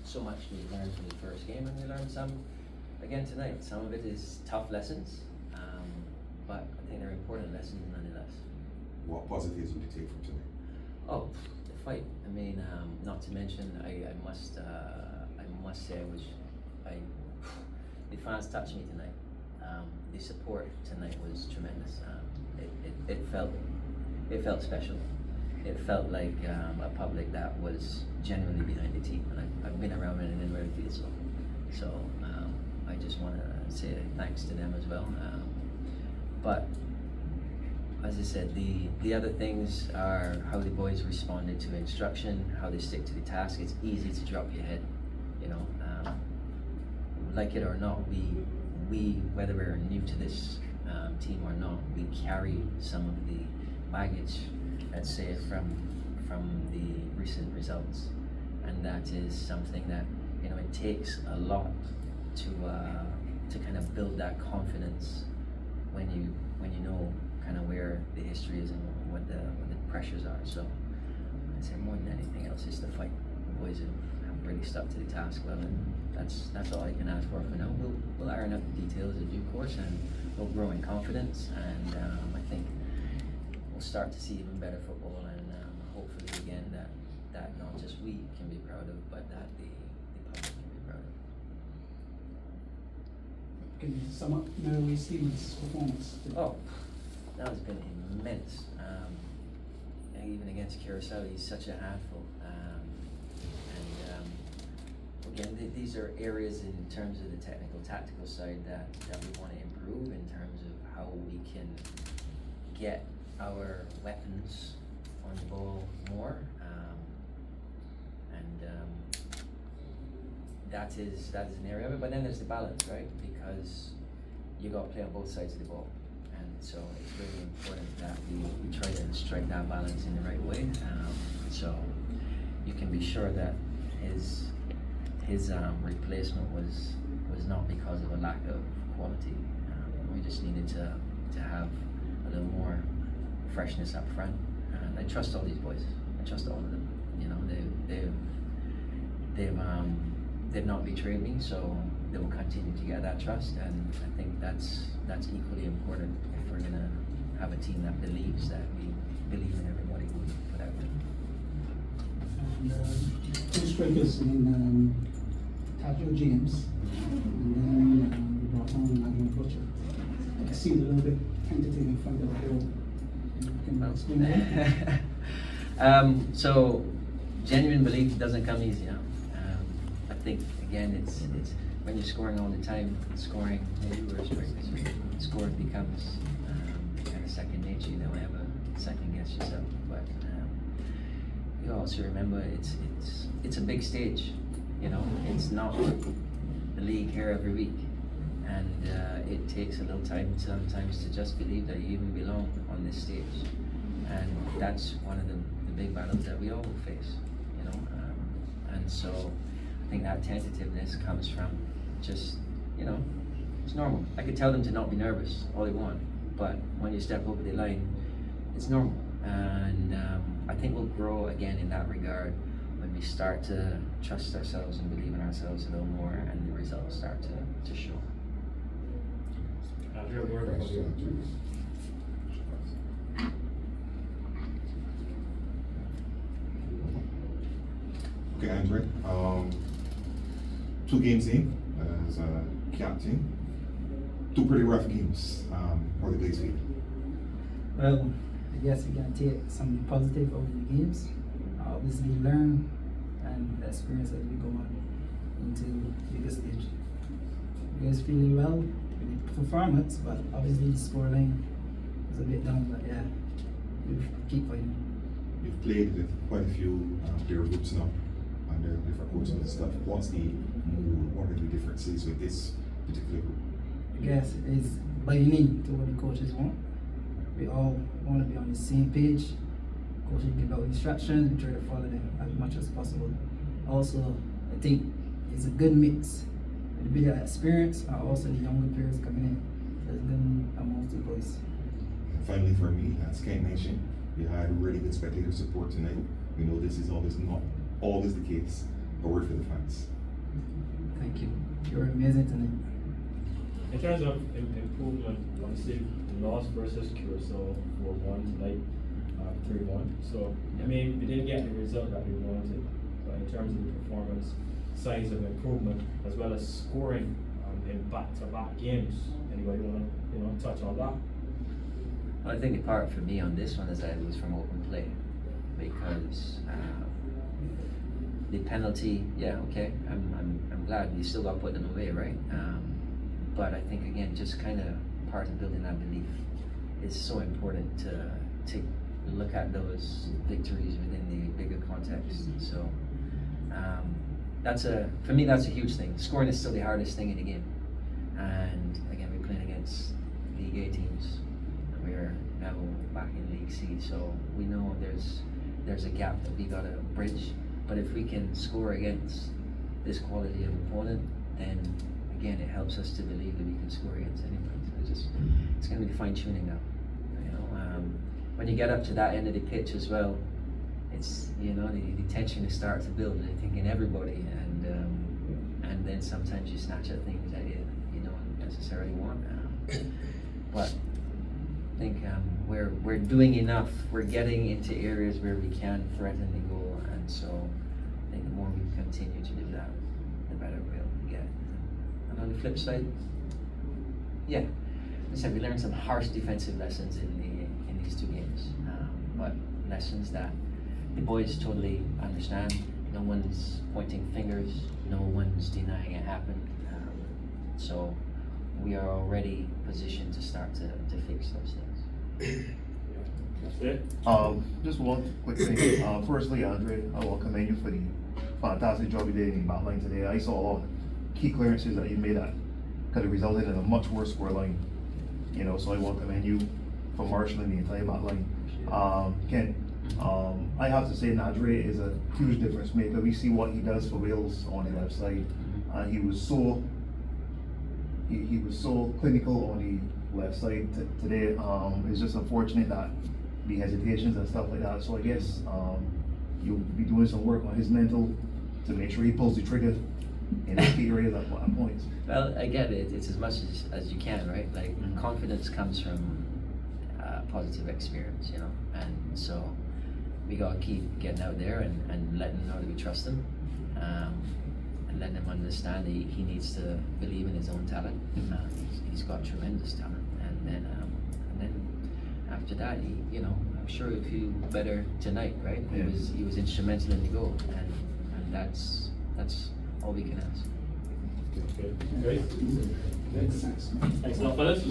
so much we learned from the first game, and we learned some again tonight. Some of it is tough lessons, but I think they're important lessons nonetheless. What positives would you take from tonight? Oh, the fight. I mean, not to mention, I must say, the fans touched me tonight. The support tonight was tremendous. It felt special. It felt like a public that was genuinely behind the team, and I've been around it and where it feels so. I just want to say thanks to them as well. But as I said, the other things are how the boys responded to instruction, how they stick to the task. It's easy to drop your head, you know. Like it or not, we whether we're new to this team or not, we carry some of the baggage, let's say, from the recent results, and that is something that, you know, it takes a lot to kind of build that confidence when you know kind of where the history is and what the pressures are. So I'd say more than anything else is the fight. The boys have really stuck to the task well, and that's all I can ask for now. We'll iron out the details in due course, and we'll grow in confidence, and I think we'll start to see even better football, and hopefully again that not just we can be proud of, but that the public can be proud of. Can you sum up Mary Stevens' performance? Oh, that has been immense. Even against Curacao, he's such a handful. Again, these are areas in terms of the technical, tactical side that we want to improve in terms of how we can get our weapons on the ball more. That is an area of it. But then there's the balance, right? Because you got to play on both sides of the ball. And so it's really important that we try to strike that balance in the right way. So you can be sure that his replacement was not because of a lack of quality. We just needed to have a little more freshness up front. And I trust all these boys. I trust all of them. You know, they've not betrayed me, so they will continue to get that trust. And I think that's equally important if we're gonna have a team that believes that we believe in everybody we put out there. And two strikers in Tadjo James, and then we brought on Magna Butcher. It seemed a little bit tentative in front of the goal. Can you explain that? So genuine belief doesn't come easy. Huh? I think again, it's when you're scoring all the time. Scoring, maybe we're strikers. Scoring becomes kind of second nature. You don't ever second guess yourself. But you also remember it's a big stage. You know, it's not the league here every week, and it takes a little time sometimes to just believe that you even belong on this stage, and that's one of the big battles that we all face, you know, and so I think that tentativeness comes from just, you know, it's normal. I could tell them to not be nervous all they want, but when you step over the line, it's normal, and I think we'll grow again in that regard when we start to trust ourselves and believe in ourselves a little more, and the results start to show. Okay, Andre. 2 games in as a captain. 2 pretty rough games. How the Blaze feel? Well, I guess you can take something positive out of the games. Obviously learn and experience as we go on into bigger stage. You guys feeling well with the performance, but obviously the scoreline is a bit down, but yeah, we'll keep fighting. You've played with quite a few player groups now under different coaches and stuff. What's the mood? What are the differences with this particular group? I guess it's buying in to what the coaches want. We all want to be on the same page. Coaches give out instructions, we try to follow them as much as possible. Also, I think it's a good mix with a bit of experience and also the younger players coming in. So it's good amongst the boys. And finally, for me, as Kent mentioned, you had really good spectator support tonight. We know this is not always the case. A word for the fans. were amazing tonight. In terms of improvement, obviously loss versus Curacao 4-1 tonight, 3-1. So I mean, we didn't get the result that we wanted, but in terms of the performance, signs of improvement as well as scoring in back-to-back games. Anybody want to touch on that? Well, I think the part for me on this one is that it was from open play, because the penalty, yeah, okay, I'm glad you still got put them away, right? But I think again, just kind of part of building that belief is so important to look at those victories within the bigger context. So for me that's a huge thing. Scoring is still the hardest thing in the game, and again we're playing against League A teams. We're now back in League C, so we know there's a gap that we gotta bridge. But if we can score against this quality of opponent, then again it helps us to believe that we can score against anyone. So it's gonna be fine tuning now. You know, when you get up to that end of the pitch as well, it's the tension is start to build. I think in everybody, and then sometimes you snatch at things that you don't necessarily want. But I think we're doing enough. We're getting into areas where we can threaten the goal, and so I think the more we continue to do that, the better we'll get. And on the flip side, yeah, as I said, we learned some harsh defensive lessons in these two games, but lessons that the boys totally understand. No one's pointing fingers. No one's denying it happened. So we are already positioned to start to fix those things. That's it. Just one quick thing. Firstly, Andre, I want to commend you for the fantastic job you did in the back line today. I saw a lot of key clearances that you made that could have resulted in a much worse score line. So I want to commend you for marshalling the entire back line. Ken, I have to say Andre is a huge difference maker. We see what he does for Wales on the left side. He was so clinical on the left side today. It's just unfortunate that the hesitations and stuff like that. So I guess you'll be doing some work on his mental to make sure he pulls the trigger in the key areas at points. Well, again, it's as much as you can, right? Like confidence comes from positive experience, and so we gotta keep getting out there and letting them know that we trust him, and letting him understand that he needs to believe in his own talent. He's got tremendous talent, and then after that, I'm sure he'll feel better tonight, right? Yeah. He was instrumental in the goal, and that's all we can ask. Okay. Great. Thanks. Thanks a lot, fellas.